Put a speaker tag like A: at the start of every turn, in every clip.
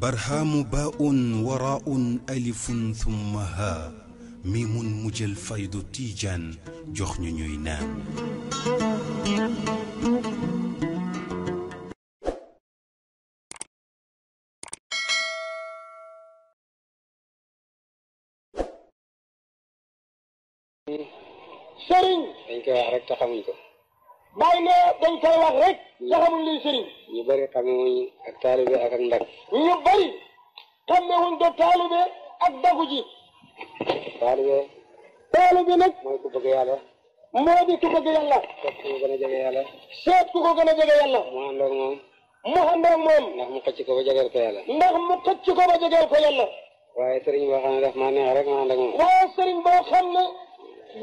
A: برهام باء وراء ألف ثم ها ميم مجل فيض تيجان جخن نينان
B: sëriñ
C: dañ koy wax rek te xamuñ ko.
B: bàyyi ne dañ koy wax rek te xamuñ luy sëriñ.
C: ñu bëri xamewuñ ak taalibe ak ndag.
B: ñu bëri xamewuñ do taalibe ak dagu ji. taalibe nag
C: mooy ku bëgg yàlla.
B: moo di ku bëgg yàlla.
C: seet ku ko gën a jege yàlla.
B: seet ku ko gën a jege yàlla.
C: mu àndoog moom.
B: mu àndoog moom.
C: ndax mu xëcc ko ba jegeel ko yàlla.
B: ndax mu xëcc ko ba jegeel ko yàlla.
C: waaye sëriñ boo xam ne daf maa neex rek ma ànd ak moom.
B: waaye sëriñ boo xam ne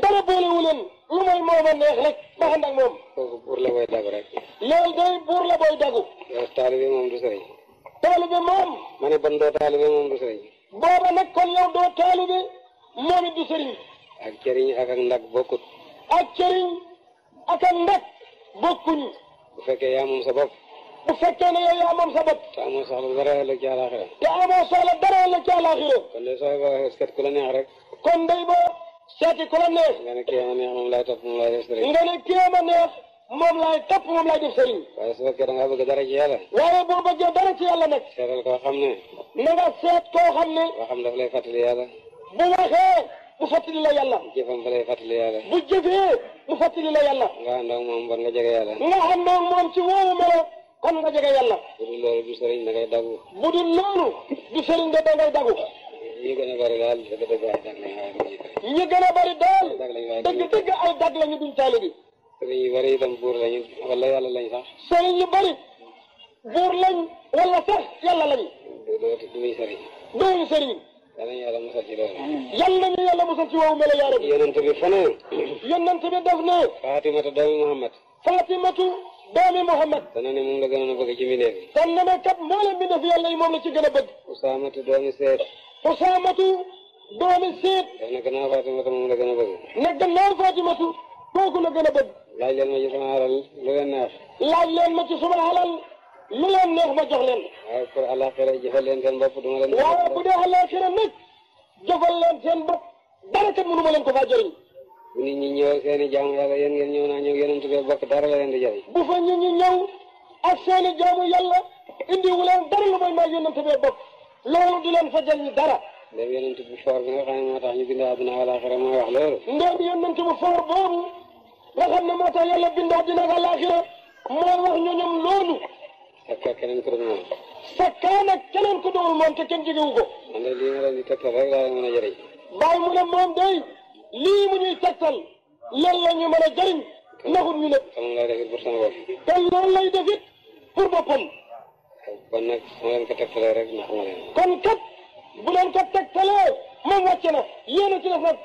B: dara boolewu leen lu may moo ma neex rek ba ànd ak moom.
C: kooku buur la booy dagu rek.
B: loolu day buur la booy dagu.
C: yow taalibe moom du sëriñ.
B: taalibe moom.
C: ma ne bon doo taalibe moom du sëriñ.
B: booba nag kon yow doo taalibe moom it du sëriñ.
C: ak cëriñ ak ndag bokkut.
B: ak cëriñ ak ndag bokkuñu.
C: bu fekkee yaa moom sa bopp.
B: bu fekkee ne yow yaa moom sa bopp.
C: te amoo soxla dara ëllëg ci àllaaxira.
B: te amoo soxla dara ëllëg ci àllaaxira.
C: kon de sooy ba seet ku la neex rek.
B: kon day ba seeti ku la neex.
C: nga ne kii ma neex moom laay topp moom laay def sëriñ.
B: nga ne kii ma neex moom laay topp moom laay def sëriñ.
C: waaye su fekkee da ngaa bëgg dara ci yàlla.
B: waaye boo bëggee dara ci yàlla nag.
C: seetal koo xam ne.
B: na nga seet koo xam ne.
C: waxam daf lay fàttali yàlla.
B: bu waxee mu fàttali la yàlla.
C: jëfam fa lay fàttali yàlla.
B: bu jëfee mu fàttali la yàlla.
C: nga àndoog moom bon nga jege yàlla.
B: nga àndoog moom ci woowu melo kon nga jege yàlla.
C: bu dul loolu du sëriñ da ngay dagu.
B: bu dul loolu du sëriñ de da ngay dagu.
C: ñi gën a bari daal dëgg-dëgg ay dag lañ waaye duñu sëriñ.
B: ñi gën a bari daal
C: dag lañ waaye
B: dëgg ay dag lañu duñ taalibe.
C: sëriñ yu bari itam buur lañu wala yàlla lañ sax.
B: sëriñ yu bari buur lañ wala sax yàlla lañ.
C: duñu sëriñ.
B: duñu sëriñ.
C: yàlla ñu yàlla musal ci loolu.
B: yal nañu yàlla musal ci woowu melo yaa rabbi.
C: yonent bi fa ne.
B: yonent bi def ne.
C: Faatimata doomi Muhammad.
B: Faatimatu doomi Muhammad.
C: dana ne moom la gënoon a bëgg ci mbindeef yi.
B: kon ne kat mboolem bi def yàlla yi moom la ci gën a bëgg.
C: Usaamatu doomi Seet.
B: Usaamatu doomi Seet.
C: daf ne gannaaw Faatimata moom la gën a bëgg.
B: ne gannaaw Faatimatu kooku la gën a bëgg.
C: laaj leen ma ci sama alal lu leen neex.
B: laaj leen ma ci sama alal lu leen neex ma jox leen.
C: waaye pour àllaaxira jëfal leen seen bopp duma leen.
B: waaye bu dee àllaaxira nag jëfal leen seen bopp dara kat mënu ma leen ko faa jëriñ.
C: bu nit ñi ñëw seen i jaamu yàlla yéen ngeen ñëw naa ñëw yonent bi bokk dara la leen di jëriñ.
B: bu fa nit ñi ñëw ak seen i jaamu yàlla indiwu leen dara lu mooy maa yonent bee bokk loolu du leen fa jëriñ dara.
C: ndem yonent bu foor bi nga xam ne moo tax ñu bind àdduna àllaaxira mooy wax loolu.
B: ndem yonent bu foor boobu nga xam ne moo tax yàlla bind àdduna ak àllaaxira mooy wax ñoñom loolu.
C: ak keneen ku dul moom.
B: sakkaan ak keneen ku dul moom te kenn jegewu ko.
C: man de lii ma leen di tegtal rek laa leen mën a jëriñ.
B: bàyyi mu ne moom day lii mu ñuy tegtal lan la ñu mën a jëriñ naxul ñu nag.
C: te moom lay def it pour sama bopp.
B: te loolu lay def it pour boppam.
C: kon nag su ma leen ko tegtalee rek nax ma leen.
B: kon kat bu leen ko tegtalee moom wàcce na yéen a ci def nag.